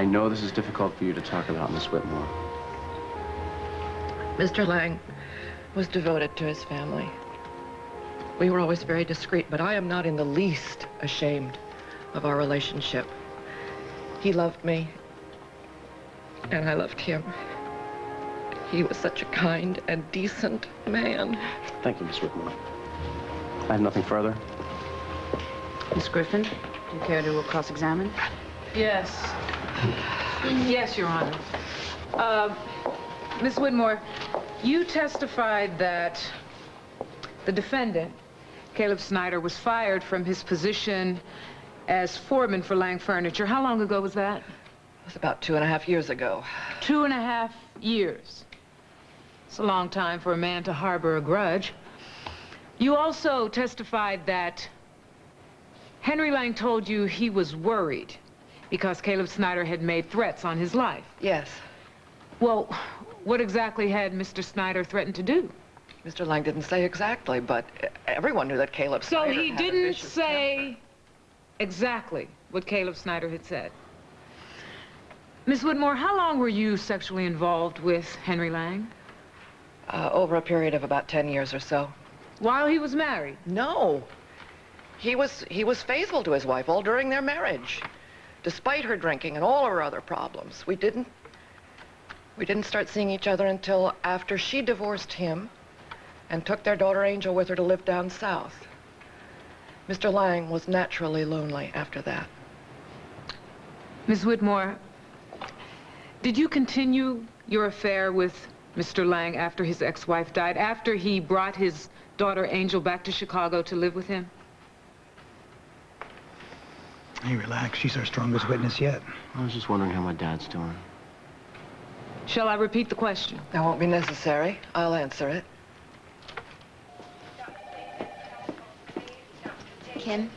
I know this is difficult for you to talk about, Miss Whitmore. Mr. Lang was devoted to his family. We were always very discreet, but I am not in the least ashamed of our relationship. He loved me, and I loved him. He was such a kind and decent man. Thank you, Miss Whitmore. I have nothing further. Miss Griffin, do you care to cross-examine? Yes. Yes, Your Honor. Miss Whitmore, you testified that the defendant, Caleb Snyder, was fired from his position as foreman for Lang Furniture. How long ago was that? It was about 2.5 years ago. 2.5 years. It's a long time for a man to harbor a grudge. You also testified that Henry Lang told you he was worried because Caleb Snyder had made threats on his life. Yes. Well, what exactly had Mr. Snyder threatened to do? Mr. Lang didn't say exactly, but everyone knew that Caleb Snyder So he had a didn't vicious say temper. exactly what Caleb Snyder had said. Miss Whitmore, how long were you sexually involved with Henry Lang? Over a period of about 10 years or so. While he was married? No. He was faithful to his wife all during their marriage. Despite her drinking and all her other problems. We didn't start seeing each other until after she divorced him and took their daughter Angel with her to live down south. Mr. Lang was naturally lonely after that. Miss Whitmore, did you continue your affair with Mr. Lang after his ex-wife died, after he brought his daughter Angel back to Chicago to live with him? Hey, relax. She's our strongest witness yet. I was just wondering how my dad's doing. Shall I repeat the question? That won't be necessary. I'll answer it. Kim,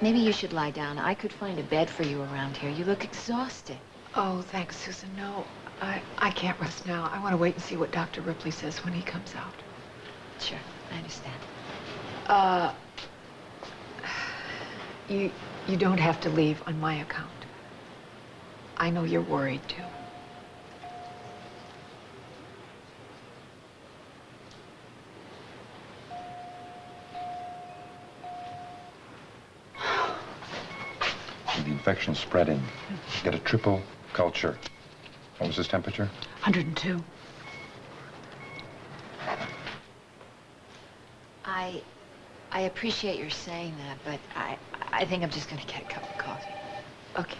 maybe you should lie down. I could find a bed for you around here. You look exhausted. Oh, thanks, Susan. No, I can't rest now. I want to wait and see what Dr. Ripley says when he comes out. Sure, I understand. You don't have to leave on my account. I know you're worried, too. The infection's spreading. Get a triple culture. What was his temperature? 102. I appreciate your saying that, but I think I'm just gonna get a cup of coffee. Okay.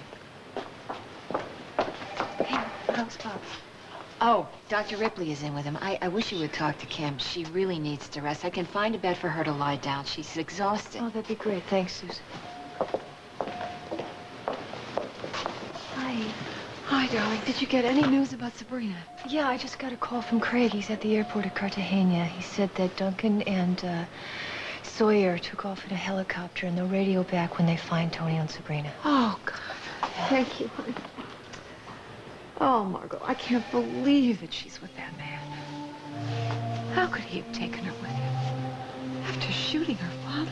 Hey, how's Bob? Oh, Dr. Ripley is in with him. I wish you would talk to Kim. She really needs to rest. I can find a bed for her to lie down. She's exhausted. Oh, that'd be great. Thanks, Susan. Hi, darling. Did you get any news about Sabrina? Yeah, I just got a call from Craig. He's at the airport at Cartagena. He said that Duncan and Sawyer took off in a helicopter, and they'll radio back when they find Tony and Sabrina. Oh, God. Thank you, honey. Oh, Margot, I can't believe that she's with that man. How could he have taken her with him after shooting her father?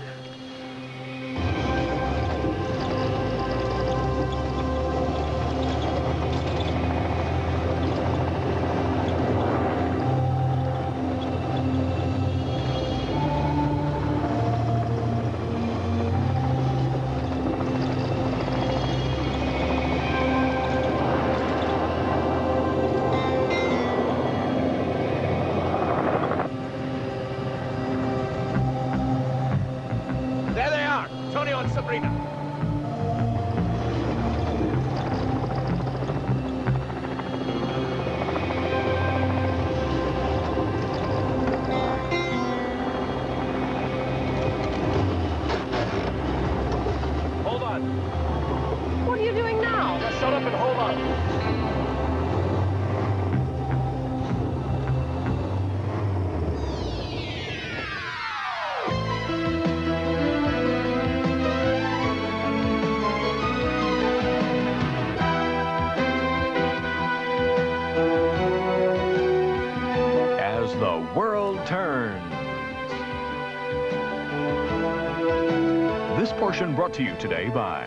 Brought to you today by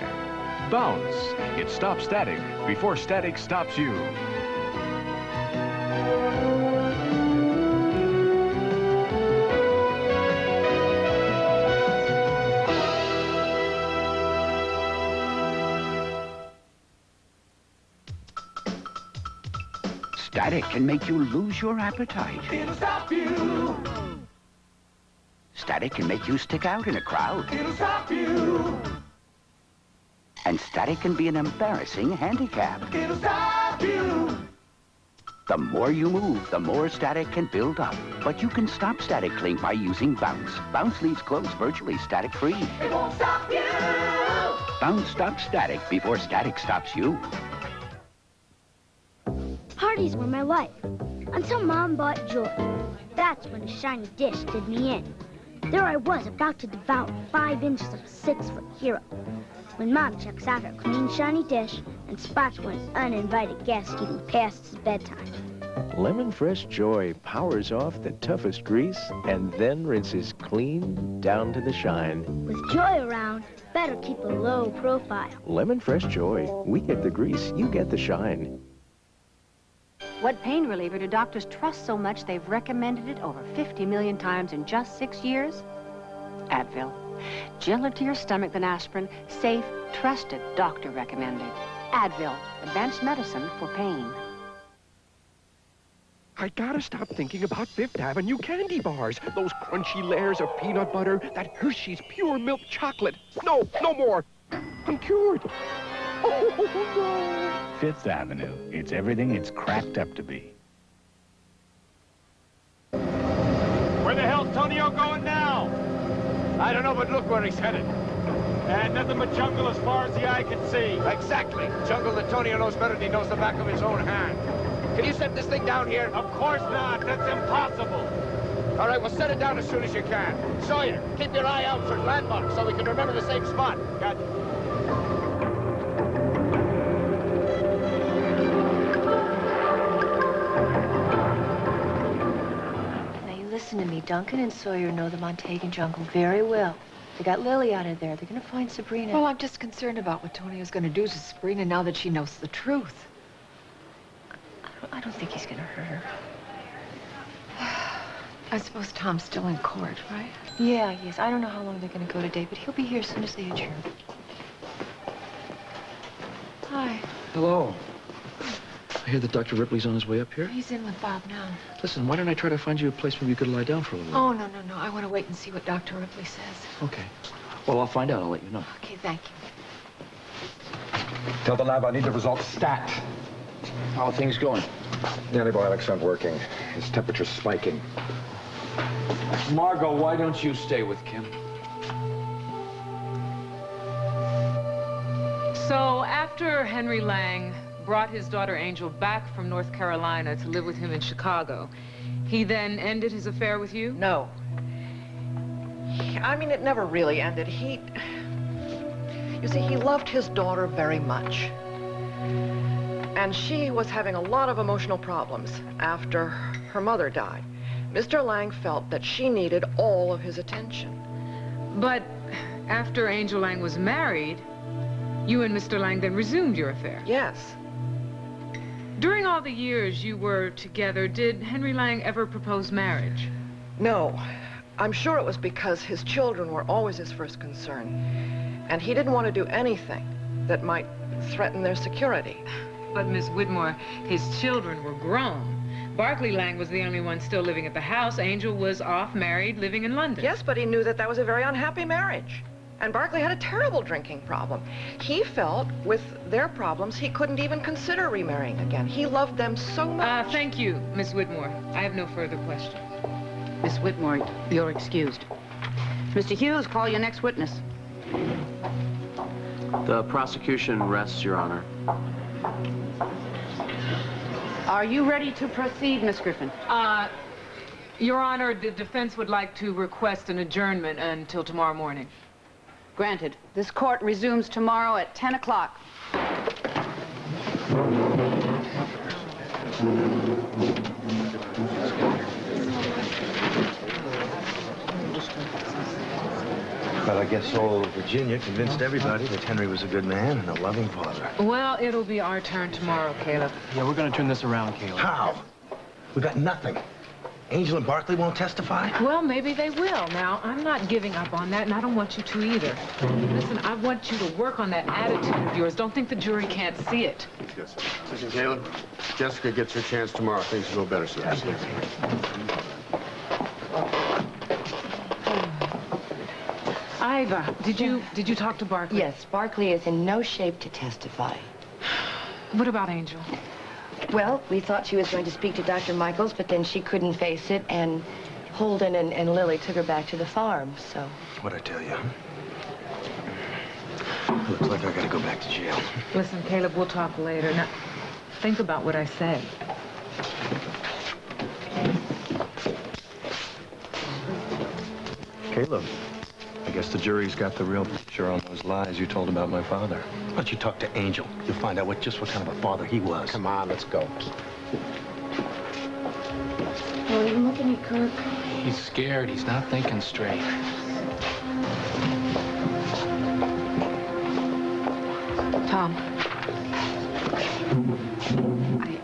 Bounce. It stops static before static stops you. Static can make you lose your appetite. It'll stop you. Static can make you stick out in a crowd. It'll stop you. And static can be an embarrassing handicap. It'll stop you. The more you move, the more static can build up. But you can stop static cling by using Bounce. Bounce leaves clothes virtually static-free. It won't stop you. Bounce stops static before static stops you. Parties were my life, until Mom bought Joy. That's when a shiny dish did me in. There I was, about to devour 5 inches of a 6-foot hero. When Mom checks out her clean, shiny dish and spots one uninvited guest getting past his bedtime. Lemon Fresh Joy powers off the toughest grease and then rinses clean down to the shine. With Joy around, better keep a low profile. Lemon Fresh Joy. We get the grease, you get the shine. What pain reliever do doctors trust so much they've recommended it over 50 million times in just 6 years? Advil. Gentler to your stomach than aspirin. Safe, trusted, doctor recommended. Advil, advanced medicine for pain. I gotta stop thinking about Fifth Avenue candy bars. Those crunchy layers of peanut butter, that Hershey's pure milk chocolate. No, no more. I'm cured. Oh, no. Fifth Avenue. It's everything it's cracked up to be. Where the hell's Tonio going now? I don't know, but look where he's headed. And nothing but jungle as far as the eye can see. Exactly. Jungle that Tonio knows better than he knows the back of his own hand. Can you set this thing down here? Of course not. That's impossible. All right, well, set it down as soon as you can. Sawyer, keep your eye out for landmarks so we can remember the same spot. Got it. Listen to me, Duncan and Sawyer know the Montagan jungle very well. They got Lily out of there. They're gonna find Sabrina. Well, I'm just concerned about what Tonio's gonna do to Sabrina now that she knows the truth. I don't think he's gonna hurt her. I suppose Tom's still in court, right? Yeah, he is. I don't know how long they're gonna go today, but he'll be here as soon as they adjourn. Hi. Hello. I hear that Dr. Ripley's on his way up here. He's in with Bob now. Listen, why don't I try to find you a place where you could lie down for a little while? Oh, no. I want to wait and see what Dr. Ripley says. Okay. Well, I'll find out. I'll let you know. Okay, thank you. Tell the lab I need the results stat. How are things going? The antibiotics aren't working. His temperature's spiking. Margot, why don't you stay with Kim? So after Henry Lang brought his daughter Angel back from North Carolina to live with him in Chicago, he then ended his affair with you? No. I mean, it never really ended. You see, he loved his daughter very much. And she was having a lot of emotional problems after her mother died. Mr. Lang felt that she needed all of his attention. But after Angel Lang was married, you and Mr. Lang then resumed your affair? Yes. During all the years you were together, did Henry Lang ever propose marriage? No. I'm sure it was because his children were always his first concern. And he didn't want to do anything that might threaten their security. But, Miss Whitmore, his children were grown. Barclay Lang was the only one still living at the house. Angel was off, married, living in London. Yes, but he knew that that was a very unhappy marriage. And Barclay had a terrible drinking problem. He felt, with their problems, he couldn't even consider remarrying again. He loved them so much. Thank you, Miss Whitmore. I have no further questions. Miss Whitmore, you're excused. Mr. Hughes, call your next witness. The prosecution rests, Your Honor. Are you ready to proceed, Miss Griffin? Your Honor, the defense would like to request an adjournment until tomorrow morning. Granted. This court resumes tomorrow at 10 o'clock. But I guess old Virginia convinced everybody that Henry was a good man and a loving father. Well, it'll be our turn tomorrow, Caleb. Yeah, we're gonna turn this around, Caleb. How? We got nothing. Angel and Barkley won't testify? Well, maybe they will. Now, I'm not giving up on that, and I don't want you to either. Listen, I want you to work on that attitude of yours. Don't think the jury can't see it. Yes. Listen, Caleb, Jessica gets her chance tomorrow. Things will go better, sir. Iva, did you talk to Barkley? Yes, Barkley is in no shape to testify. What about Angel? Well, we thought she was going to speak to Dr. Michaels, but then she couldn't face it, and Holden and Lily took her back to the farm, so... What'd I tell you? Looks like I gotta go back to jail. Listen, Caleb, we'll talk later. Now, think about what I said. Caleb, I guess the jury's got the real picture on those lies you told about my father. Why don't you talk to Angel? You'll find out just what kind of a father he was. Come on, let's go. Oh, are you looking at Kirk? He's scared. He's not thinking straight. Tom.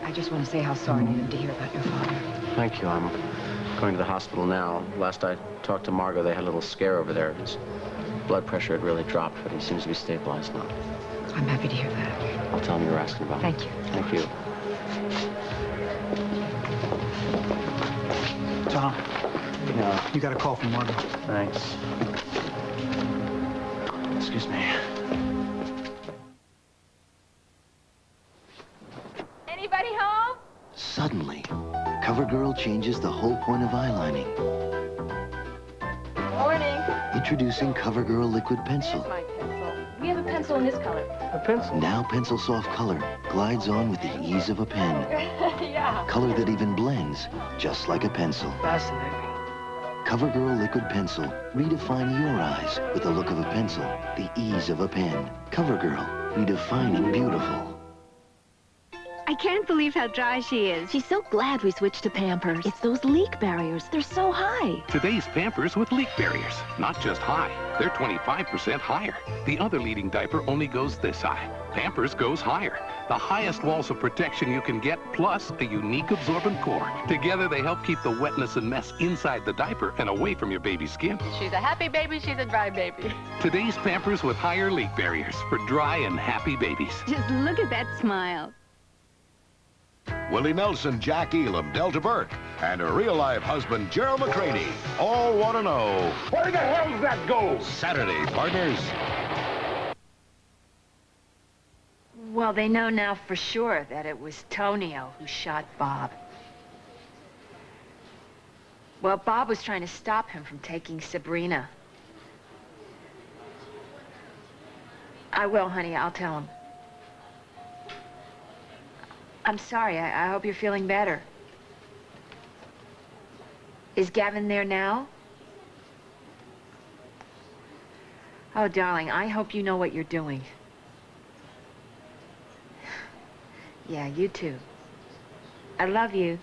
I just want to say how sorry I am to hear about your father. Thank you. I'm going to the hospital now. Last I talked to Margot, they had a little scare over there. His blood pressure had really dropped, but he seems to be stabilized now. I'm happy to hear that. I'll tell him you were asking about him. Thank you. Thank you. Tom, Yeah. you got a call from Margot. Thanks. Excuse me. Anybody home? Suddenly, CoverGirl changes the whole point of eyelining. Morning. Introducing CoverGirl Liquid Pencil. Here's my pencil. We have a pencil in this color. A pencil? Now Pencil Soft Color glides on with the ease of a pen. Yeah. Color that even blends, just like a pencil. Fascinating. CoverGirl Liquid Pencil. Redefine your eyes with the look of a pencil, the ease of a pen. CoverGirl, redefining beautiful. I can't believe how dry she is. She's so glad we switched to Pampers. It's those leak barriers. They're so high. Today's Pampers with leak barriers. Not just high, they're 25% higher. The other leading diaper only goes this high. Pampers goes higher. The highest walls of protection you can get, plus a unique absorbent core. Together, they help keep the wetness and mess inside the diaper and away from your baby's skin. She's a happy baby, she's a dry baby. Today's Pampers with higher leak barriers for dry and happy babies. Just look at that smile. Willie Nelson, Jack Elam, Delta Burke, and her real-life husband, Gerald McCready, all want to know... Where the hell's that go? Saturday, partners. Well, they know now for sure that it was Tonio who shot Bob. Well, Bob was trying to stop him from taking Sabrina. I will, honey. I'll tell him. I'm sorry. I hope you're feeling better. Is Gavin there now? Oh, darling, I hope you know what you're doing. Yeah, you too. I love you.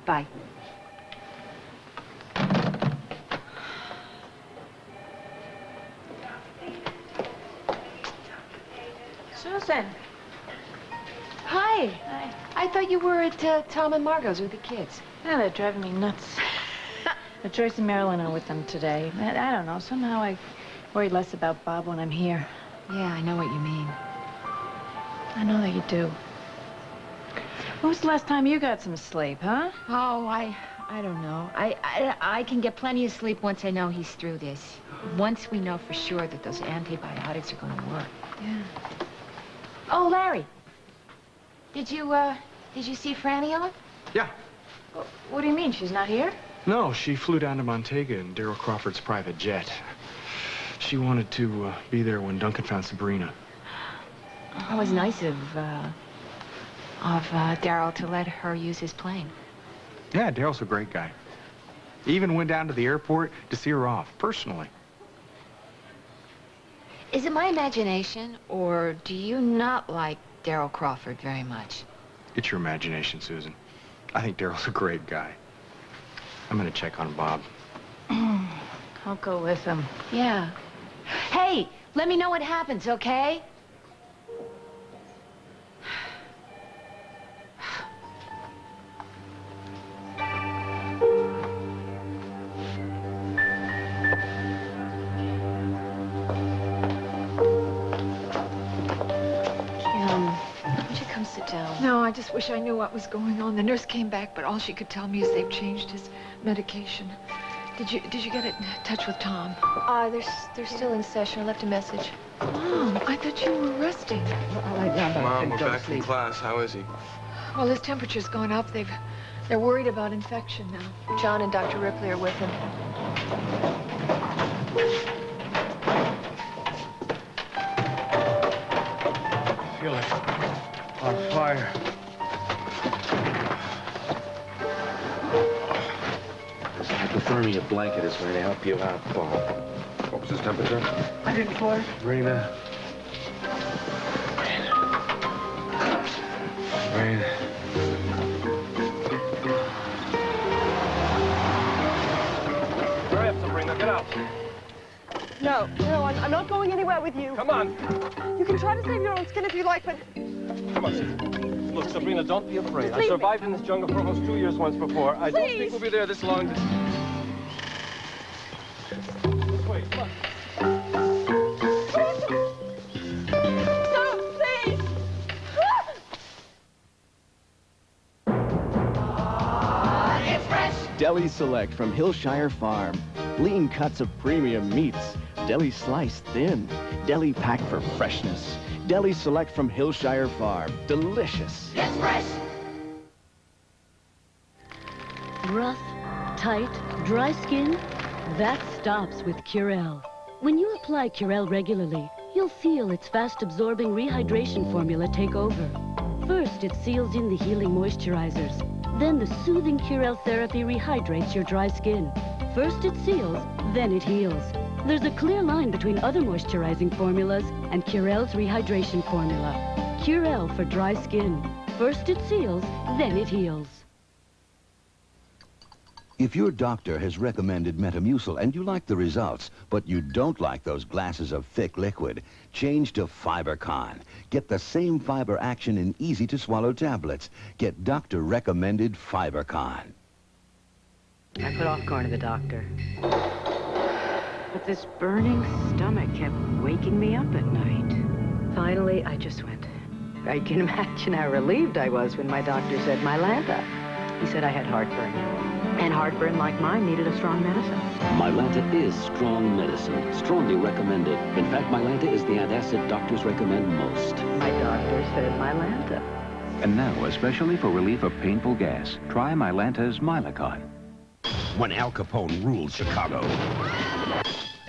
Bye. Susan. Hi. Hi. I thought you were at Tom and Margot's with the kids. Yeah, they're driving me nuts. Joyce and Marilyn are with them today. I don't know. Somehow I worry less about Bob when I'm here. Yeah, I know what you mean. I know that you do. When was the last time you got some sleep, huh? Oh, I don't know. I can get plenty of sleep once I know he's through this. Once we know for sure that those antibiotics are going to work. Yeah. Oh, Larry. Did you see Franny on? Yeah. What do you mean? She's not here? No, she flew down to Montega in Daryl Crawford's private jet. She wanted to be there when Duncan found Sabrina. That was nice of Daryl to let her use his plane. Yeah, Daryl's a great guy. He even went down to the airport to see her off, personally. Is it my imagination, or do you not like Daryl Crawford very much? It's your imagination, Susan. I think Daryl's a great guy. I'm gonna check on Bob. I'll go with him. Yeah. Hey, let me know what happens, okay? Would you come sit down? No, I just wish I knew what was going on. The nurse came back, but all she could tell me is they've changed his medication. Did you get in touch with Tom? They're still in session. I left a message. Mom, I thought you were resting. Mom, we're back in class. How is he? Well, his temperature's gone up. They're worried about infection now. John and Dr. Ripley are with him. Feel it. On fire. This hypothermia blanket is going to help you out, Paul. What was his temperature? 104. Rena. Rena. Hurry up, Sabrina. Get out. No, I'm not going anywhere with you. Come on. You can try to save your own skin if you like, but... Come on, Sabrina. Look, Sabrina, don't be afraid. Just I leave survived in this jungle for almost 2 years once before. I don't think we'll be there this long. This way, come on. Stop, please! It's fresh! Deli Select from Hillshire Farm. Lean cuts of premium meats. Deli sliced thin. Deli packed for freshness. Deli Select from Hillshire Farm. Delicious. It's fresh! Rough, tight, dry skin? That stops with Curel. When you apply Curel regularly, you'll feel its fast-absorbing rehydration formula take over. First, it seals in the healing moisturizers. Then the soothing Curel therapy rehydrates your dry skin. First it seals, then it heals. There's a clear line between other moisturizing formulas and Curel's rehydration formula. Curel for dry skin. First it seals, then it heals. If your doctor has recommended Metamucil and you like the results, but you don't like those glasses of thick liquid, change to FiberCon. Get the same fiber action in easy-to-swallow tablets. Get doctor-recommended FiberCon. I put off going to the doctor. But this burning stomach kept waking me up at night. Finally, I just went. I can imagine how relieved I was when my doctor said Marland-era. He said I had heartburn. And heartburn like mine needed a strong medicine. Marland-era is strong medicine, strongly recommended. In fact, Marland-era is the antacid doctors recommend most. My doctor said Marland-era. And now, especially for relief of painful gas, try Marland-era's Milacon. When Al Capone ruled Chicago,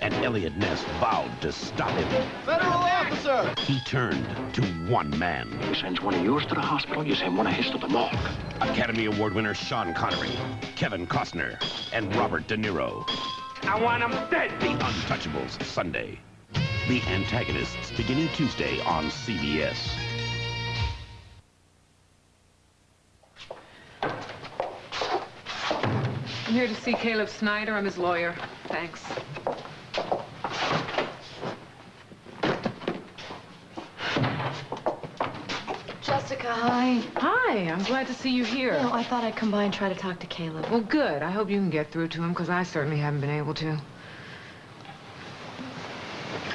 and Elliot Ness vowed to stop him, Federal officer! he turned to one man. He sends one of yours to the hospital, you send one of his to the morgue. Academy Award winner Sean Connery, Kevin Costner, and Robert De Niro. I want him dead! The Untouchables, Sunday. The Antagonists, beginning Tuesday on CBS. I'm here to see Caleb Snyder. I'm his lawyer. Thanks. Jessica, hi. Hi, I'm glad to see you here. No, I thought I'd come by and try to talk to Caleb. Well, good. I hope you can get through to him, because I certainly haven't been able to.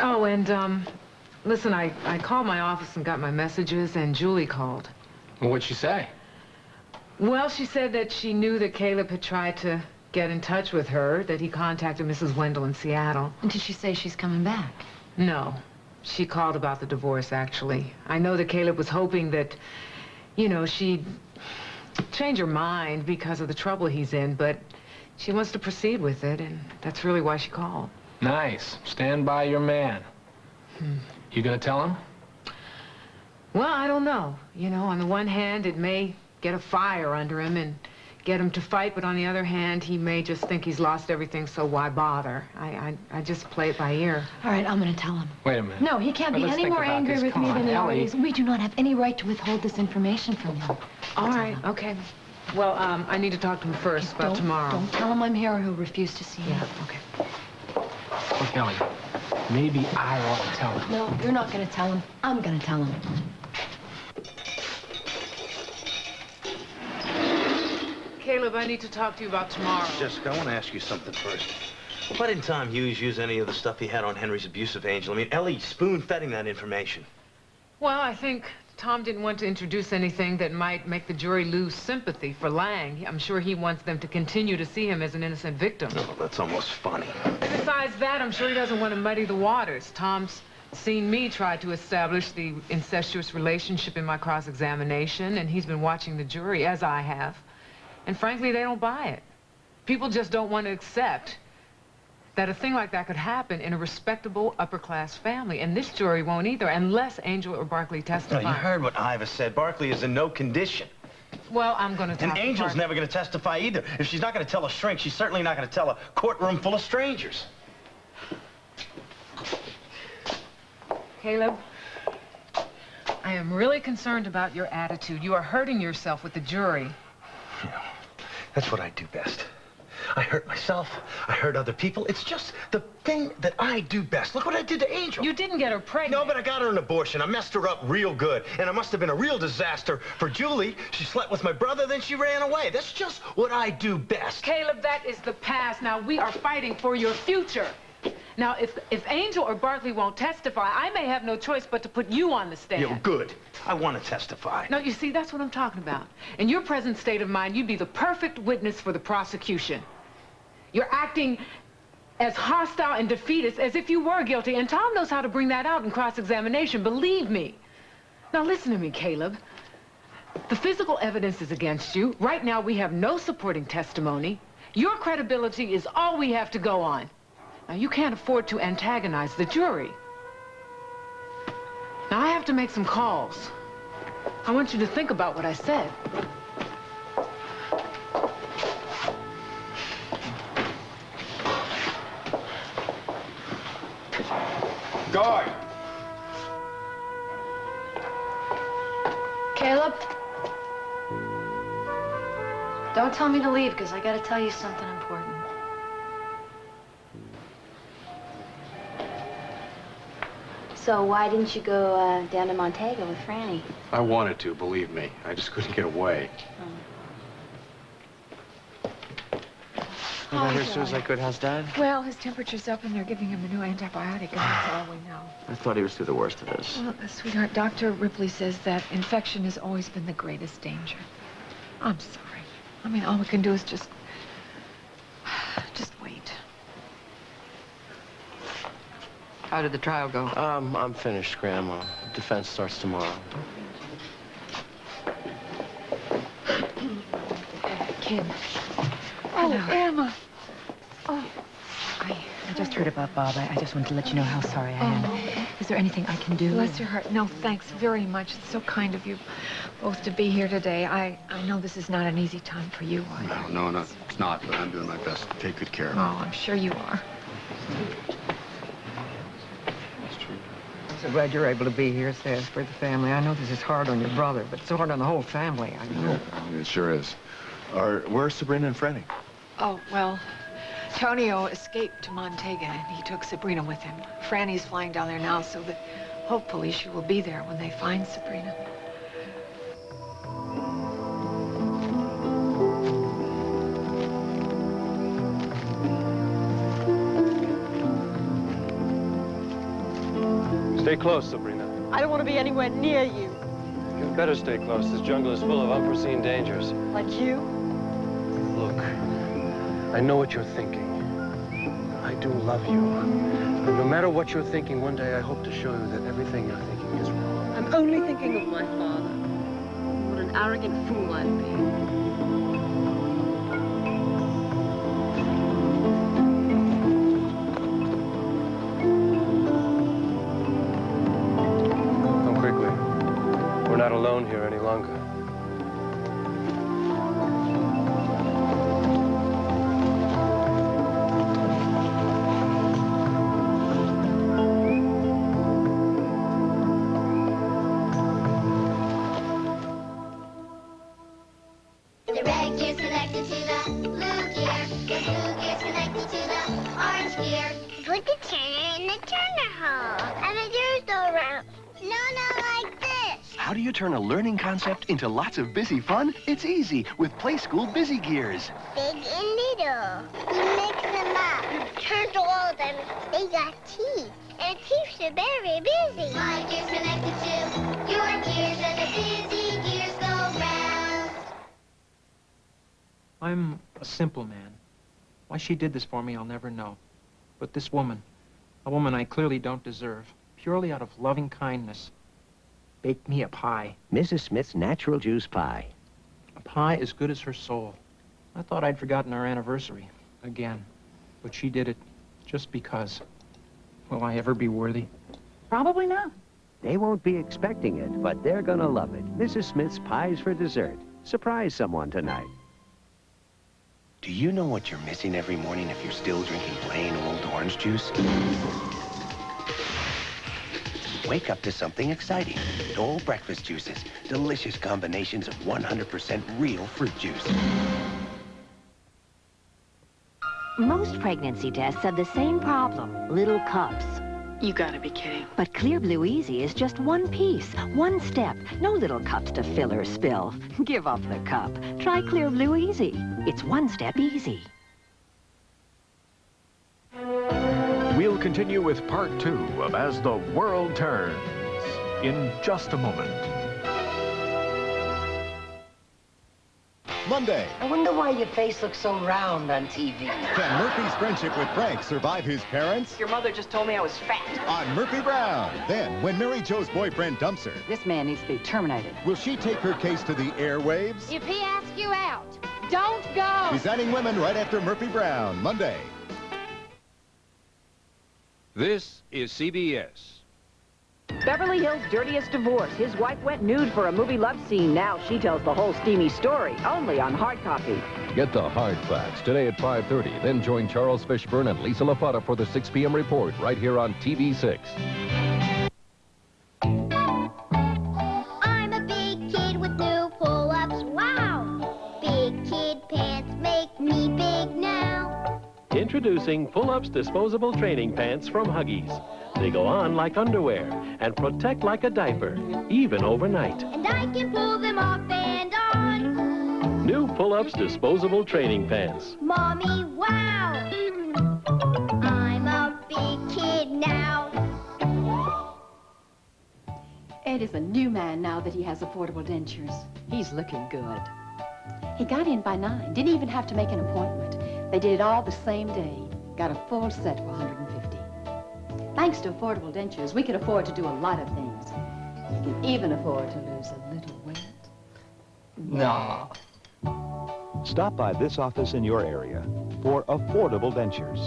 Oh, and, listen, I called my office and got my messages, and Julie called. Well, what'd she say? Well, she said that she knew that Caleb had tried to get in touch with her, that he contacted Mrs. Wendell in Seattle. And did she say she's coming back? No. She called about the divorce, actually. I know that Caleb was hoping that, you know, she'd change her mind because of the trouble he's in, but she wants to proceed with it, and that's really why she called. Nice. Stand by your man. You gonna tell him? Well, I don't know. You know, on the one hand, it may get a fire under him and get him to fight, but on the other hand, he may just think he's lost everything, so why bother? I just play it by ear. All right, I'm gonna tell him. Wait a minute. No, he can't be Let's any think more about angry this. with Come me on, than he Ellie. already is. We do not have any right to withhold this information from him. All right, okay. Well, I need to talk to him first about tomorrow. Don't tell him I'm here or he'll refuse to see you. Yeah, okay. Look, Ellie, maybe I ought to tell him. No, you're not going to tell him. I'm going to tell him. Caleb, I need to talk to you about tomorrow. Jessica, I want to ask you something first. Why didn't Tom Hughes use any of the stuff he had on Henry's abusive angel? I mean, Ellie spoon-fed him that information. Well, I think Tom didn't want to introduce anything that might make the jury lose sympathy for Lang. I'm sure he wants them to continue to see him as an innocent victim. Oh, that's almost funny. Besides that, I'm sure he doesn't want to muddy the waters. Tom's seen me try to establish the incestuous relationship in my cross-examination, and he's been watching the jury, as I have. And frankly, they don't buy it. People just don't want to accept that a thing like that could happen in a respectable, upper-class family. And this jury won't either, unless Angel or Barkley testify. No, you heard what Iva said. Barkley is in no condition. Well, I'm going to talk And to Angel's Barkley. never going to testify either. If she's not going to tell a shrink, she's certainly not going to tell a courtroom full of strangers. Caleb, I am really concerned about your attitude. You are hurting yourself with the jury. Yeah, that's what I do best. I hurt myself. I hurt other people. It's just the thing that I do best. Look what I did to Angel. You didn't get her pregnant. No, but I got her an abortion. I messed her up real good. And it must have been a real disaster for Julie. She slept with my brother, then she ran away. That's just what I do best. Caleb, that is the past. Now, we are fighting for your future. Now, if Angel or Barkley won't testify, I may have no choice but to put you on the stand. Yeah, good. I want to testify. No, you see, that's what I'm talking about. In your present state of mind, you'd be the perfect witness for the prosecution. You're acting as hostile and defeatist as if you were guilty, and Tom knows how to bring that out in cross-examination, believe me. Now, listen to me, Caleb. The physical evidence is against you. Right now, we have no supporting testimony. Your credibility is all we have to go on. Now, you can't afford to antagonize the jury. Now, I have to make some calls. I want you to think about what I said. Guard! Caleb? Don't tell me to leave, because I got to tell you something important. So why didn't you go down to Montego with Franny? I wanted to, believe me. I just couldn't get away. I got here as soon as I could. How's Dad? Well, his temperature's up and they're giving him a new antibiotic, and that's all we know. I thought he was through the worst of this. Well, sweetheart, Dr. Ripley says that infection has always been the greatest danger. I'm sorry. I mean, all we can do is just wait. How did the trial go? I'm finished, Grandma. Defense starts tomorrow. Kim. Oh, Emma. Oh. I just heard about Bob. I just wanted to let you know how sorry I am. Is there anything I can do? Bless your heart. No, thanks very much. It's so kind of you both to be here today. I know this is not an easy time for you. No, it's not, but I'm doing my best to take good care of it. Oh, I'm sure you are. I'm so glad you're able to be here, Saz, for the family. I know this is hard on your brother, but it's so hard on the whole family, I know. Yeah, it sure is. Where's Sabrina and Franny? Oh, well, Tonio escaped to Montego, and he took Sabrina with him. Franny's flying down there now, so that hopefully she will be there when they find Sabrina. Stay close, Sabrina. I don't want to be anywhere near you. You'd better stay close. This jungle is full of unforeseen dangers. Like you? Look, I know what you're thinking. I do love you. But no matter what you're thinking, one day I hope to show you that everything you're thinking is wrong. I'm only thinking of my father. What an arrogant fool I'd be. We're not alone here any longer. The red gear's connected to the blue gear. The blue gear's connected to the orange gear. Put the turn the hole. And the gears go around. No, not like this. How do you turn a learning concept into lots of busy fun? It's easy with Play School Busy Gears. Big and little. You mix them up. You turn all of them. They got teeth. And it keeps you very busy. My gears connected to your gears and the busy gears go round. I'm a simple man. Why she did this for me, I'll never know. But this woman, a woman I clearly don't deserve, purely out of loving kindness, baked me a pie. Mrs. Smith's natural juice pie. A pie as good as her soul. I thought I'd forgotten our anniversary again, but she did it just because. Will I ever be worthy? Probably not. They won't be expecting it, but they're gonna love it. Mrs. Smith's pies for dessert. Surprise someone tonight. Do you know what you're missing every morning if you're still drinking plain old orange juice? Wake up to something exciting. Dole breakfast juices. Delicious combinations of 100% real fruit juice. Most pregnancy tests have the same problem, little cups. You gotta be kidding. But Clear Blue Easy is just one piece, one step. No little cups to fill or spill. Give up the cup. Try Clear Blue Easy. It's one step easy. We'll continue with part 2 of As the World Turns in just a moment. Monday. I wonder why your face looks so round on TV. Can Murphy's friendship with Frank survive his parents? Your mother just told me I was fat. On Murphy Brown. Then, when Mary Jo's boyfriend dumps her, This man needs to be terminated. will she take her case to the airwaves? If he asks you out, don't go. Designing Women right after Murphy Brown. Monday. This is CBS. Beverly Hills' Dirtiest Divorce. His wife went nude for a movie love scene. Now she tells the whole steamy story, only on hard copy. Get the hard facts today at 5:30. Then join Charles Fishburne and Lisa LaPata for the 6 p.m. report right here on TV6. I'm a big kid with new pull-ups. Wow. Big kid pants make me big now. Introducing Pull-Ups Disposable Training Pants from Huggies. They go on like underwear and protect like a diaper, even overnight. And I can pull them off and on. New Pull-Ups Disposable Training Pants. Mommy, wow. I'm a big kid now. Ed is a new man now that he has affordable dentures. He's looking good. He got in by 9, didn't even have to make an appointment. They did it all the same day. Got a full set for $150. Thanks to affordable dentures, we can afford to do a lot of things. We can even afford to lose a little weight. No. Stop by this office in your area for affordable dentures.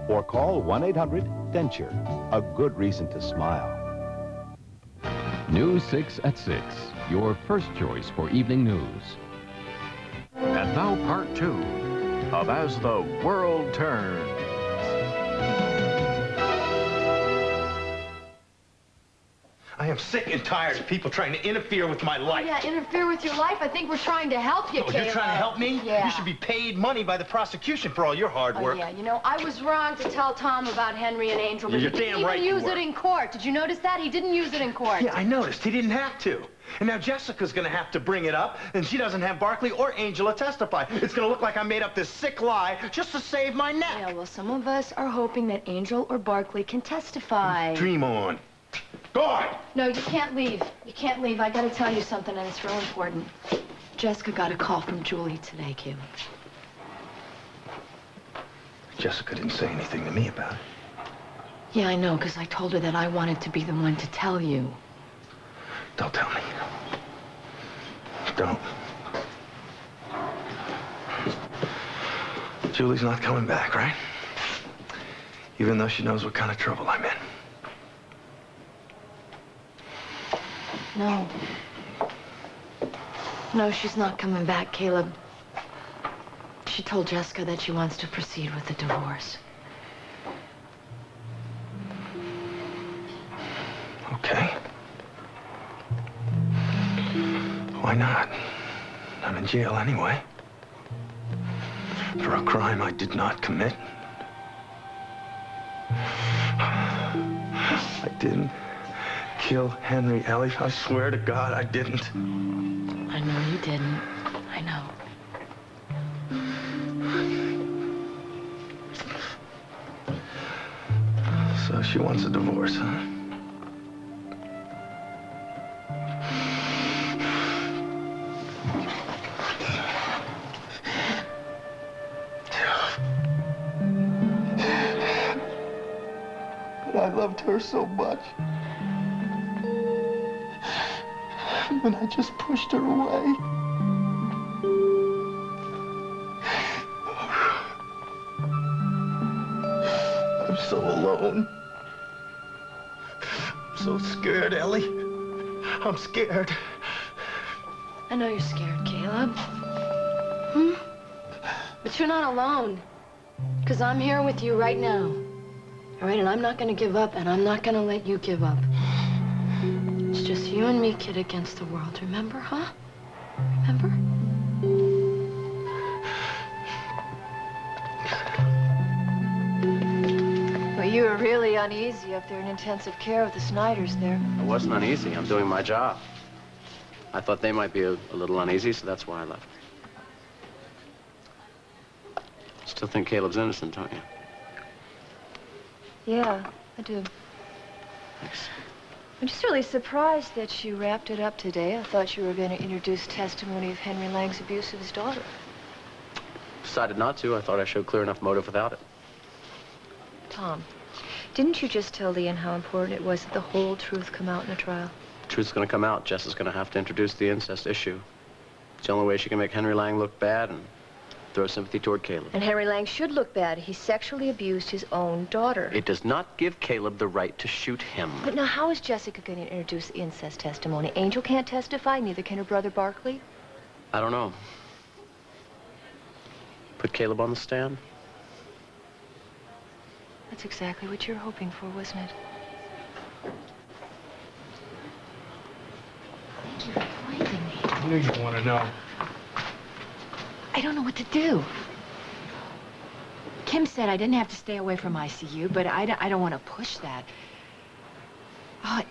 Or call 1-800-DENTURE. A good reason to smile. News 6 at 6. Your first choice for evening news. And now part 2 of As the World Turns. I am sick and tired of people trying to interfere with my life. Yeah, interfere with your life? I think we're trying to help you, Oh, Caleb. you're trying to help me? Yeah. You should be paid money by the prosecution for all your hard work. Oh, yeah, you know, I was wrong to tell Tom about Henry and Angel, but You're he didn't damn right even you use were. it in court. Did you notice that? He didn't use it in court. Yeah, I noticed. He didn't have to. And now Jessica's going to have to bring it up, and she doesn't have Barkley or Angela testify. It's going to look like I made up this sick lie just to save my neck. Yeah, well, some of us are hoping that Angel or Barkley can testify. Dream on. Go on! No, you can't leave. You can't leave. I gotta tell you something, and it's real important. Jessica got a call from Julie today, Caleb. Jessica didn't say anything to me about it. Yeah, I know, because I told her that I wanted to be the one to tell you. Don't tell me. Don't. Julie's not coming back, right? Even though she knows what kind of trouble I'm in. No. No, she's not coming back, Caleb. She told Jessica that she wants to proceed with the divorce. Okay. Why not? I'm in jail anyway. For a crime I did not commit. I didn't kill Henry, Ellie. I swear to God, I didn't. I know you didn't. I know. So she wants a divorce, huh? But I loved her so much. And I just pushed her away. I'm so alone. I'm so scared, Ellie. I'm scared. I know you're scared, Caleb. But you're not alone. Because I'm here with you right now. All right, and I'm not going to give up, and I'm not going to let you give up. It's just you and me, kid, against the world. Remember, huh? Remember? Well, you were really uneasy up there in intensive care with the Snyders there. It wasn't uneasy. I'm doing my job. I thought they might be a little uneasy, so that's why I left. Still think Caleb's innocent, don't you? Yeah, I do. Thanks. I'm just really surprised that you wrapped it up today. I thought you were going to introduce testimony of Henry Lang's abuse of his daughter. Decided not to. I thought I showed clear enough motive without it. Tom, didn't you just tell Leon how important it was that the whole truth come out in a trial? The truth's gonna come out. Jess is gonna have to introduce the incest issue. It's the only way she can make Henry Lang look bad and throw sympathy toward Caleb. And Henry Lang should look bad. He sexually abused his own daughter. It does not give Caleb the right to shoot him. But now, how is Jessica going to introduce the incest testimony? Angel can't testify, neither can her brother Barkley. I don't know. Put Caleb on the stand? That's exactly what you're hoping for, wasn't it? You're avoiding me. I knew you'd want to know. I don't know what to do. Kim said I didn't have to stay away from ICU, but I don't want to push that.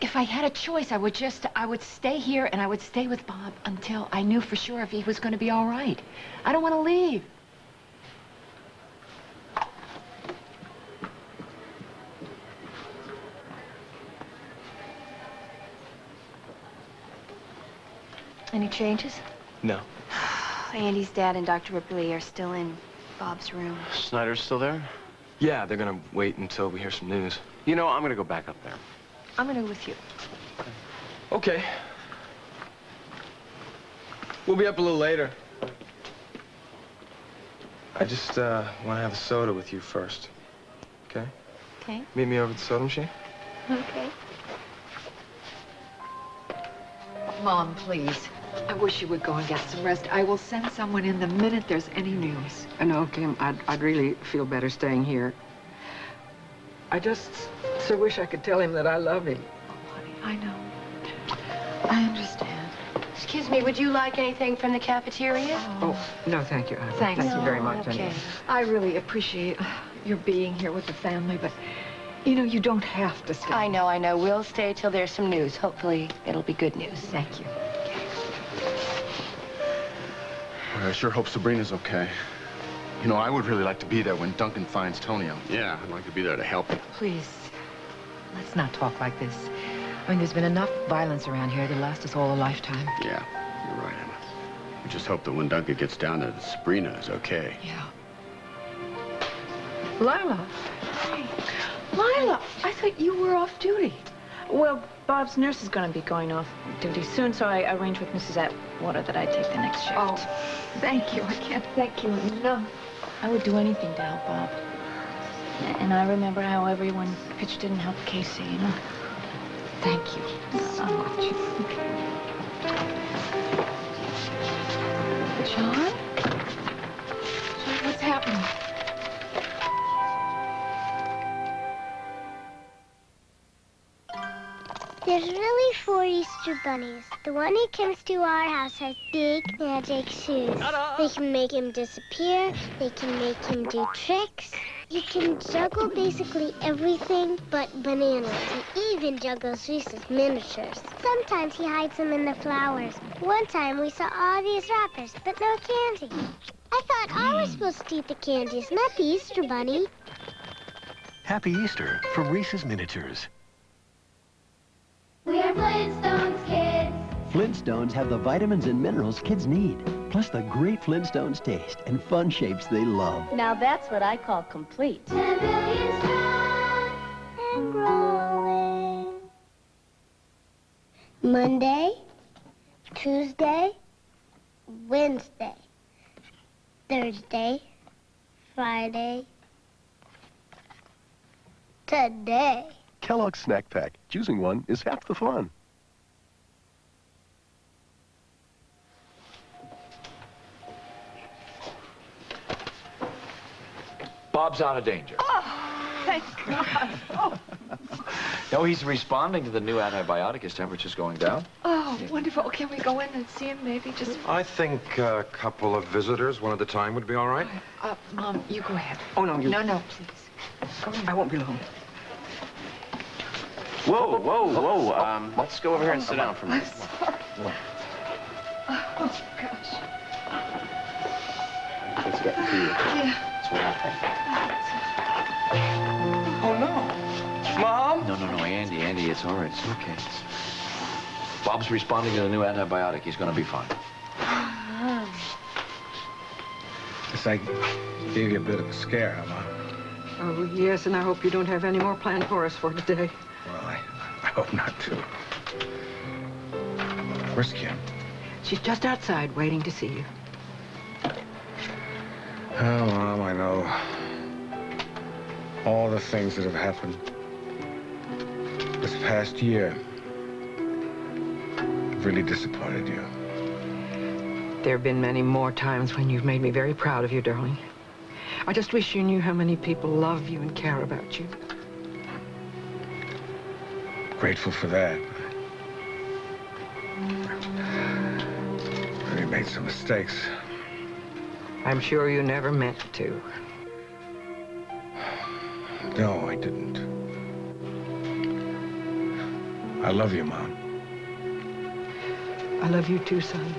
If I had a choice, I would stay here and I would stay with Bob until I knew for sure if he was going to be all right. I don't want to leave. Any changes? No. Andy's dad and Dr. Ripley are still in Bob's room. Snyder's still there? Yeah, they're gonna wait until we hear some news. You know, I'm gonna go back up there. I'm going to go with you. Okay. We'll be up a little later. I just want to have a soda with you first. Okay? Okay. Meet me over at the soda machine. Okay. Mom, please. I wish you would go and get some rest. I will send someone in the minute there's any news. I know, Kim. I'd really feel better staying here. I just so wish I could tell him that I love him. Oh, honey, I know. I understand. Excuse me, would you like anything from the cafeteria? Oh, no, thank you. Thanks. Thank you very much. Okay. Anyway. I really appreciate your being here with the family, but, you know, you don't have to stay. I know. We'll stay till there's some news. Hopefully, it'll be good news. Thank you. Well, I sure hope Sabrina's okay. You know, I would really like to be there when Duncan finds Tony out. Yeah, I'd like to be there to help him. Please, let's not talk like this. I mean, there's been enough violence around here to last us all a lifetime. Yeah, you're right, Emma. We just hope that when Duncan gets down there, that Sabrina is okay. Yeah. Lila. Hey, Lila, I thought you were off duty. Well, Bob's nurse is going to be going off duty soon, so I arranged with Mrs. Atwater that I'd take the next shift. Oh, thank you. I can't thank you enough. I would do anything to help Bob. And I remember how everyone pitched in and helped Casey, you know? Thank you so much. John? John, what's happening? There's really 4 Easter bunnies. The one who comes to our house has big magic shoes. They can make him disappear. They can make him do tricks. He can juggle basically everything but bananas. He even juggles Reese's miniatures. Sometimes he hides them in the flowers. One time we saw all these wrappers, but no candy. I thought I was supposed to eat the candies, not the Easter Bunny. Happy Easter from Reese's Miniatures. We are Flintstones kids. Flintstones have the vitamins and minerals kids need, plus the great Flintstones taste and fun shapes they love. Now that's what I call complete. 10 billion strong and growing. Monday, Tuesday, Wednesday, Thursday, Friday, today. Kellogg's Snack Pack. Choosing one is half the fun. Bob's out of danger. Oh, thank God. Oh. No, he's responding to the new antibiotic. His temperature's going down. Oh, wonderful. Can we go in and see him, maybe? Just... I think a couple of visitors, one at a time, would be all right. Mom, you go ahead. Oh, no, you... No, please. Go in. I won't be long. Whoa, whoa, whoa. Let's go over here and sit down for a minute. Oh, gosh. It's getting to you. Yeah. That's what happened. Oh, no. Mom? No, Andy, it's all right. It's okay. Bob's responding to the new antibiotic. He's going to be fine. Guess I gave you a bit of a scare, huh, Mom? Oh, yes, and I hope you don't have any more planned for us for today. Well, I hope not to. Where's Kim? She's just outside waiting to see you. Oh, Mom, I know. All the things that have happened this past year have really disappointed you. There have been many more times when you've made me very proud of you, darling. I just wish you knew how many people love you and care about you. Grateful for that. We made some mistakes. I'm sure you never meant to. No, I didn't. I love you, Mom. I love you too, son.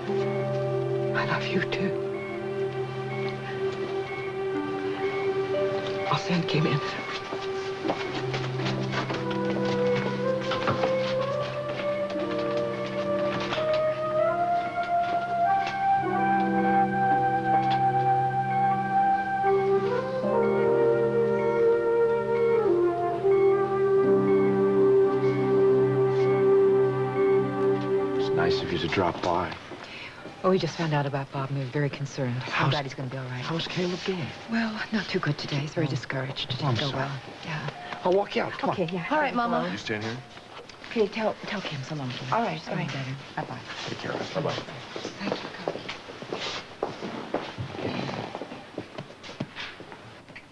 I love you too. I'll send Kim in. To drop by. Oh, we just found out about Bob and we were very concerned. I'm glad he's going to be all right. How's Caleb doing? Well, not too good today. He's very discouraged. It didn't go well. Yeah. I'll walk you out. Come on. Yeah. All right, Mama. You stand here? Okay, tell Kim so long. Kim. All right, all right. Bye-bye. Take care of us. Bye-bye. Thank you,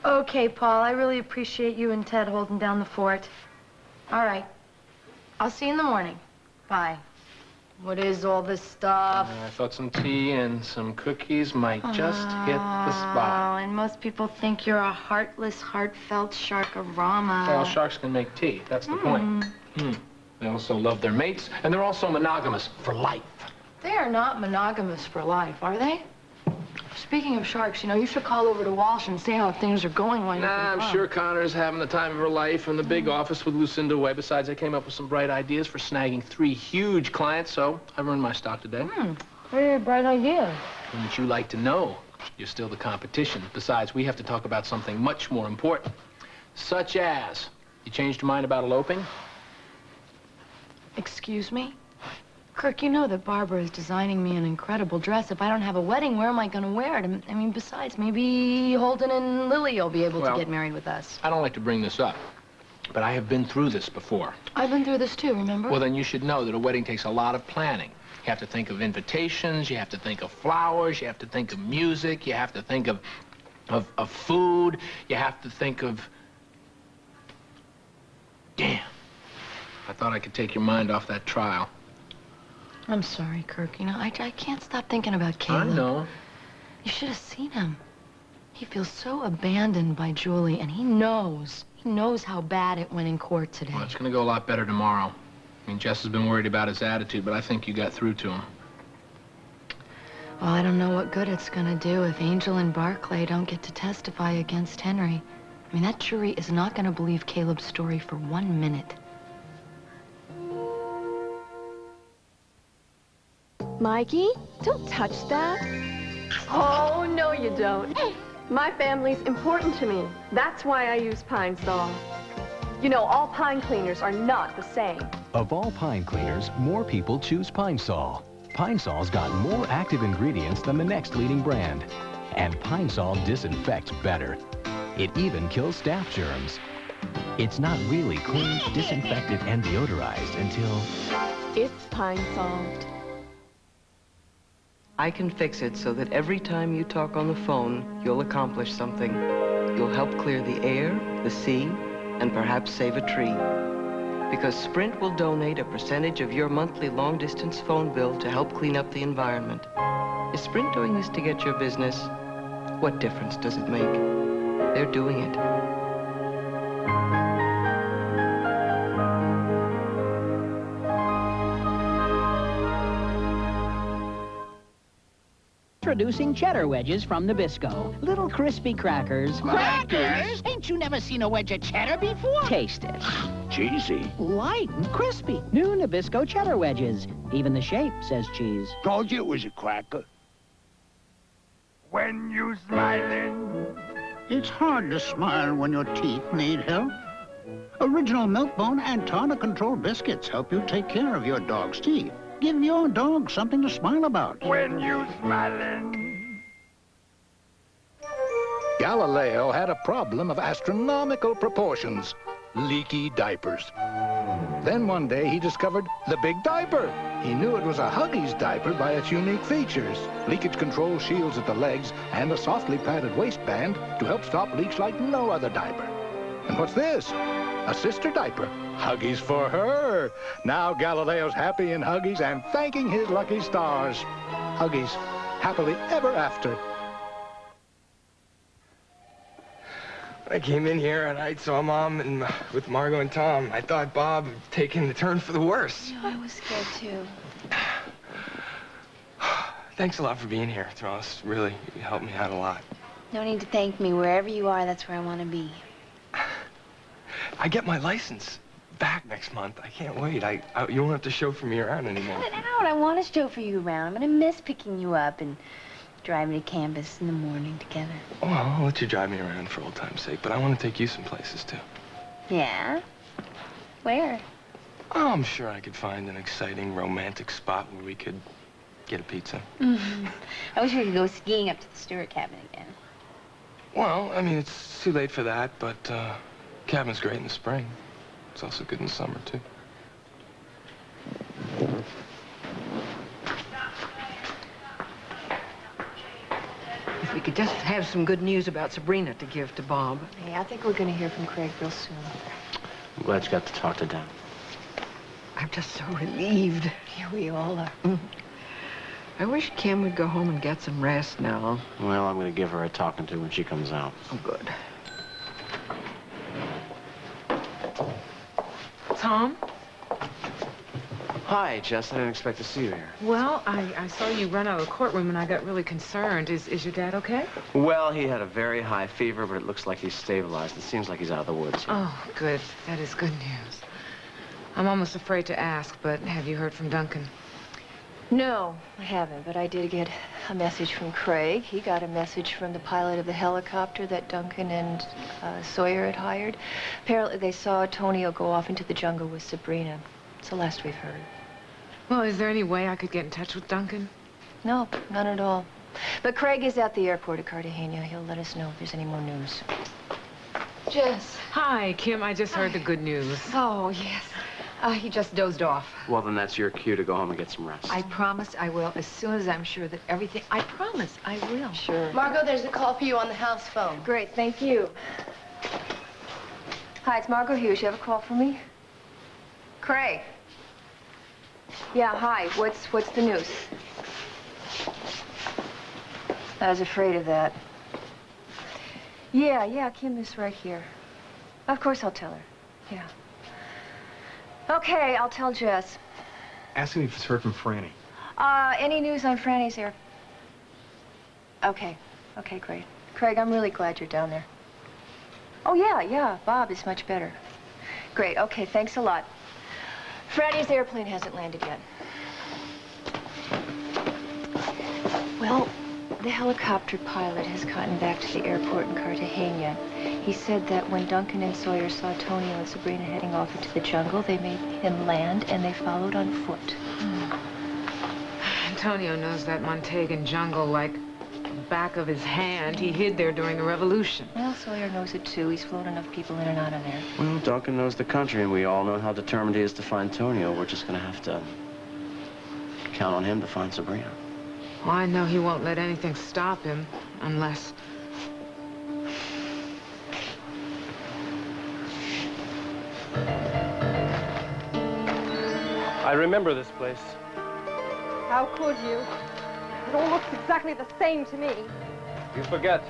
Okay, Paul, I really appreciate you and Ted holding down the fort. All right. I'll see you in the morning. Bye. What is all this stuff? I thought some tea and some cookies might just hit the spot. Oh, and most people think you're a heartless, heartfelt shark-a-rama. Well, sharks can make tea. That's the point. They also love their mates, and they're also monogamous for life. They are not monogamous for life, are they? Speaking of sharks, you know, you should call over to Walsh and see how things are going while you're Nah, I'm sure Connor's having the time of her life in the big office with Lucinda Way. Besides, I came up with some bright ideas for snagging 3 huge clients, so I've earned my stock today. Very bright idea. Wouldn't you like to know? You're still the competition. Besides, we have to talk about something much more important. Such as, you changed your mind about eloping? Excuse me? Kirk, you know that Barbara is designing me an incredible dress. If I don't have a wedding, where am I going to wear it? I mean, besides, maybe Holden and Lily will be able to get married with us. I don't like to bring this up, but I have been through this before. I've been through this too, remember? Well, then you should know that a wedding takes a lot of planning. You have to think of invitations, you have to think of flowers, you have to think of music, you have to think of food, you have to think of... Damn. I thought I could take your mind off that trial. I'm sorry, Kirk. You know, I can't stop thinking about Caleb. I know. You should have seen him. He feels so abandoned by Julie, and he knows how bad it went in court today. Well, it's gonna go a lot better tomorrow. I mean, Jess has been worried about his attitude, but I think you got through to him. Well, I don't know what good it's gonna do if Angel and Barclay don't get to testify against Henry. I mean, that jury is not gonna believe Caleb's story for 1 minute. Mikey, don't touch that. Oh, no you don't. My family's important to me. That's why I use Pine Sol. You know, all pine cleaners are not the same. Of all pine cleaners, more people choose Pine Sol. Pine Sol's got more active ingredients than the next leading brand. And Pine Sol disinfects better. It even kills staph germs. It's not really cleaned, disinfected, and deodorized until... It's Pine Sol. I can fix it so that every time you talk on the phone, you'll accomplish something. You'll help clear the air, the sea, and perhaps save a tree. Because Sprint will donate a percentage of your monthly long-distance phone bill to help clean up the environment. Is Sprint doing this to get your business? What difference does it make? They're doing it. Introducing cheddar wedges from Nabisco. Little crispy crackers. Crackers? Ain't you never seen a wedge of cheddar before? Taste it. Cheesy. Light and crispy. New Nabisco cheddar wedges. Even the shape says cheese. Told you it was a cracker. When you smiling, it's hard to smile when your teeth need help. Original Milk-Bone and Tartar-Control biscuits help you take care of your dog's teeth. Give your dog something to smile about. When you smiling. Galileo had a problem of astronomical proportions, leaky diapers. Then one day he discovered the big diaper. He knew it was a Huggies diaper by its unique features. Leakage control shields at the legs and a softly padded waistband to help stop leaks like no other diaper. And what's this? A sister diaper. Huggies for her. Now Galileo's happy in Huggies and thanking his lucky stars. Huggies, happily ever after. I came in here and I saw Mom and with Margot and Tom. I thought Bob had taken the turn for the worse. I was scared too. Thanks a lot for being here, Charles. Really, you helped me out a lot. No need to thank me. Wherever you are, that's where I want to be. I get my license back next month. I can't wait. You won't have to chauffeur me around anymore. Cut it out. I want to chauffeur you around. I'm going to miss picking you up and driving to campus in the morning together. Well, I'll let you drive me around for old time's sake, but I want to take you some places, too. Yeah? Where? Oh, I'm sure I could find an exciting, romantic spot where we could get a pizza. Mm-hmm. I wish we could go skiing up to the Stewart cabin again. Well, I mean, it's too late for that, but cabin's great in the spring. It's also good in the summer, too. If we could just have some good news about Sabrina to give to Bob. Hey, I think we're going to hear from Craig real soon. I'm glad you got to talk to Dan. I'm just so relieved. Yeah, we all are. I wish Kim would go home and get some rest now. Well, I'm going to give her a talking to when she comes out. Oh, good. Tom? Hi, Jess. I didn't expect to see you here. Well, I saw you run out of the courtroom and I got really concerned. Is your dad okay? Well, he had a very high fever, but it looks like he's stabilized. It seems like he's out of the woods. Oh, good. That is good news. I'm almost afraid to ask, but have you heard from Duncan? No, I haven't, but I did get a message from Craig. He got a message from the pilot of the helicopter that Duncan and Sawyer had hired. Apparently they saw Tonio go off into the jungle with Sabrina. It's the last we've heard. Well, is there any way I could get in touch with Duncan? No, none at all. But Craig is at the airport at Cartagena. He'll let us know if there's any more news. Jess. Hi, Kim. I just heard the good news. Oh, yes. He just dozed off. Well, then that's your cue to go home and get some rest. I promise I will as soon as I'm sure that everything... I promise I will. Sure. Margot, there's a call for you on the house phone. Great, thank you. Hi, it's Margot Hughes. You have a call for me? Craig. Yeah, hi. What's the news? I was afraid of that. Yeah, Kim is right here. Of course I'll tell her. Yeah. Okay, I'll tell Jess. Ask him if he's heard from Franny. Any news on Franny's here? Okay, great. Craig, I'm really glad you're down there. Oh, yeah, Bob is much better. Great, okay, thanks a lot. Franny's airplane hasn't landed yet. Well, the helicopter pilot has gotten back to the airport in Cartagena. He said that when Duncan and Sawyer saw Tonio and Sabrina heading off into the jungle, they made him land and they followed on foot. Antonio knows that Montegan jungle like the back of his hand. He hid there during the revolution. Well, Sawyer knows it too. He's flown enough people in and out of there. Well, Duncan knows the country, and we all know how determined he is to find Tonio. We're just gonna have to count on him to find Sabrina. Well, I know he won't let anything stop him, unless... I remember this place. How could you? It all looks exactly the same to me. You forget.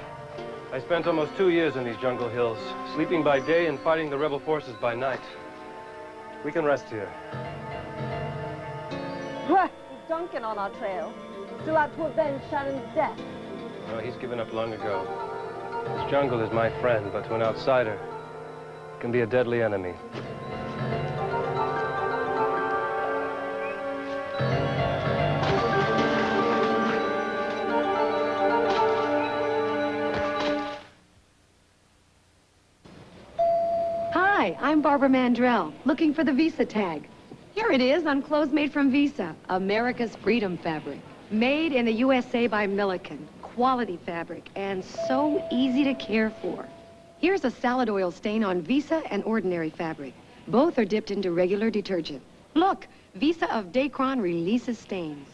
I spent almost 2 years in these jungle hills, sleeping by day and fighting the rebel forces by night. We can rest here. What? Is Duncan on our trail? Still out to avenge Sharon's death? No, he's given up long ago. This jungle is my friend, but to an outsider, it can be a deadly enemy. Hi, I'm Barbara Mandrell, looking for the Visa tag. Here it is on clothes made from Visa, America's Freedom fabric. Made in the USA by Milliken. Quality fabric, and so easy to care for. Here's a salad oil stain on Visa and ordinary fabric. Both are dipped into regular detergent. Look, Visa of Dacron releases stains.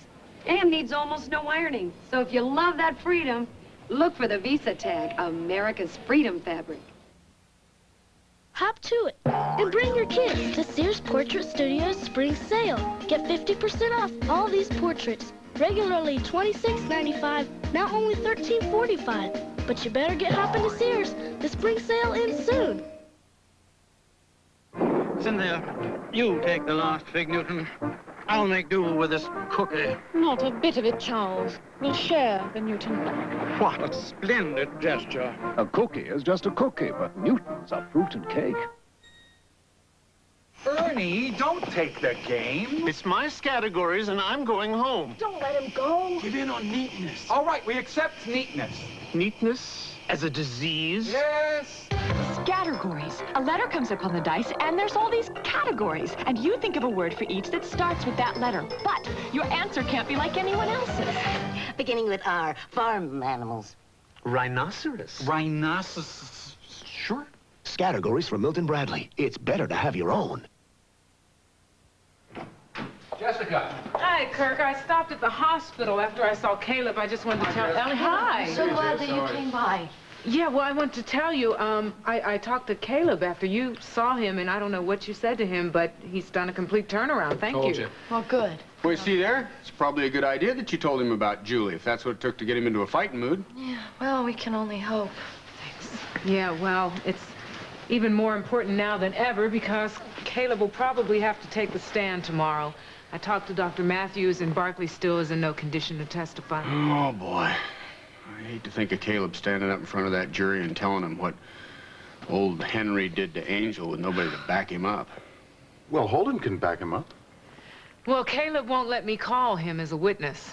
And needs almost no ironing. So if you love that freedom, look for the Visa tag, America's Freedom fabric. Hop to it and bring your kids to Sears Portrait Studios Spring Sale. Get 50% off all these portraits. Regularly $26.95, now only $13.45. But you better get hopping to Sears. The spring sale ends soon. Cynthia, you take the last fig, Newton. I'll make do with this cookie. Not a bit of it, Charles. We'll share the Newton. What a splendid gesture. A cookie is just a cookie, but Newton's a fruit and cake. Ernie, don't take the game. It's my categories, and I'm going home. Don't let him go. Give in on neatness. All right, we accept neatness. Neatness as a disease? Yes. Categories. A letter comes up on the dice, and there's all these categories. And you think of a word for each that starts with that letter. But your answer can't be like anyone else's. Beginning with R, farm animals. Rhinoceros. Rhinoceros. Sure. Categories from Milton Bradley. It's better to have your own. Jessica. Hi, Kirk. I stopped at the hospital after I saw Caleb. I just wanted to tell Ellie. Hi. I'm so glad that you came by. Yeah, well, I want to tell you, I talked to Caleb after you saw him, and I don't know what you said to him, but he's done a complete turnaround. Thank you. Well, good. Well, you see there? It's probably a good idea that you told him about Julie, if that's what it took to get him into a fighting mood. Yeah, well, we can only hope. Yeah, well, it's even more important now than ever because Caleb will probably have to take the stand tomorrow. I talked to Dr. Matthews, and Barkley still is in no condition to testify. Oh, boy. I hate to think of Caleb standing up in front of that jury and telling them what old Henry did to Angel with nobody to back him up. Well, Holden can back him up. Well, Caleb won't let me call him as a witness.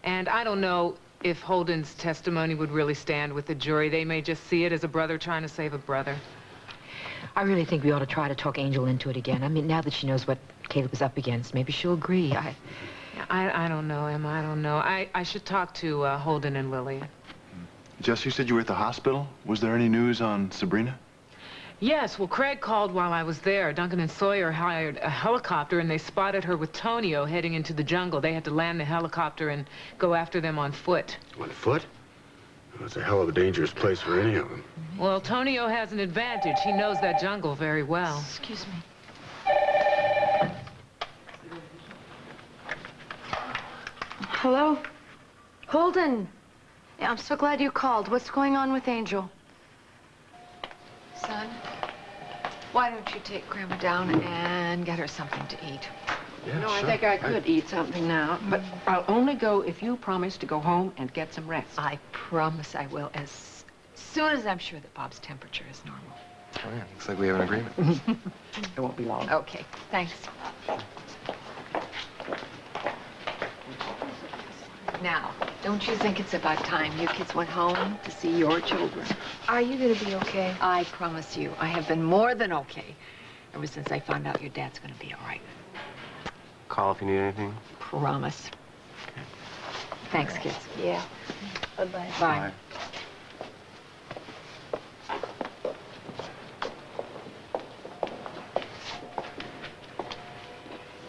And I don't know if Holden's testimony would really stand with the jury. They may just see it as a brother trying to save a brother. I really think we ought to try to talk Angel into it again. I mean, now that she knows what Caleb is up against, maybe she'll agree. I don't know, Emma. I don't know. I should talk to Holden and Lillian. Jess, you said you were at the hospital. Was there any news on Sabrina? Yes, well, Craig called while I was there. Duncan and Sawyer hired a helicopter, and they spotted her with Tonio heading into the jungle. They had to land the helicopter and go after them on foot. On foot? That's a hell of a dangerous place for any of them. Well, Tonio has an advantage. He knows that jungle very well. Excuse me. Hello? Holden. Yeah, I'm so glad you called. What's going on with Angel? Son, why don't you take Grandma down and get her something to eat? Yeah, No, sure. I think I could eat something now, but I'll only go if you promise to go home and get some rest. I promise I will, as soon as I'm sure that Bob's temperature is normal. Oh, yeah. Looks like we have an agreement. It won't be long. Okay, thanks. Now, don't you think it's about time you kids went home to see your children? Are you gonna be okay? I promise you, I have been more than okay ever since I found out your dad's gonna be all right. Call if you need anything. Promise. Thanks, kids. Yeah. Bye-bye. Bye.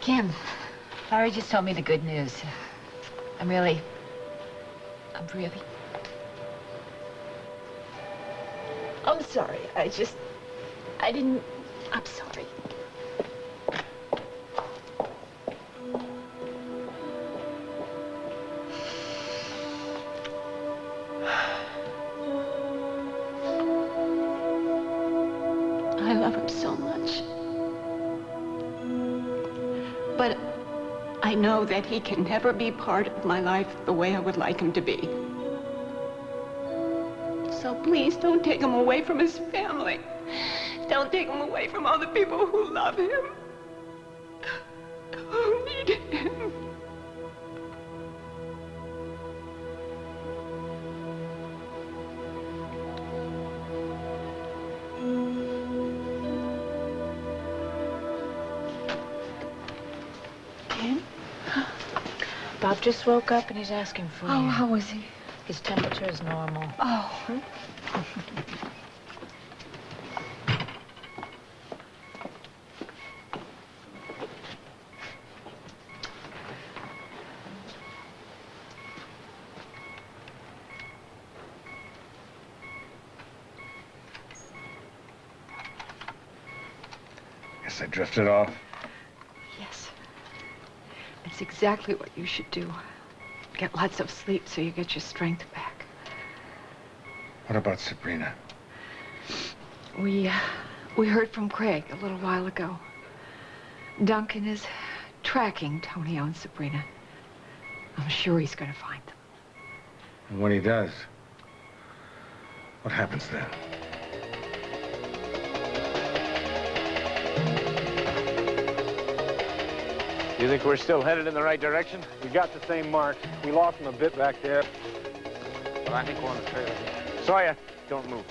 Kim, Larry just told me the good news. I'm really... I'm sorry. I didn't... I'm sorry. I love him so much. But I know that he can never be part of my life the way I would like him to be. So please don't take him away from his family. Don't take him away from all the people who love him, who need him. Kim? Bob just woke up and he's asking for you. Oh, how is he? His temperature is normal. Oh. Guess I drifted off. Yes. It's exactly what you should do. Get lots of sleep so you get your strength back. What about Sabrina? We heard from Craig a little while ago. Duncan is tracking Tonio and Sabrina. I'm sure he's going to find them. And when he does, what happens then? You think we're still headed in the right direction? We got the same mark. We lost them a bit back there. But I think we're on the trail again. Sawyer, don't move.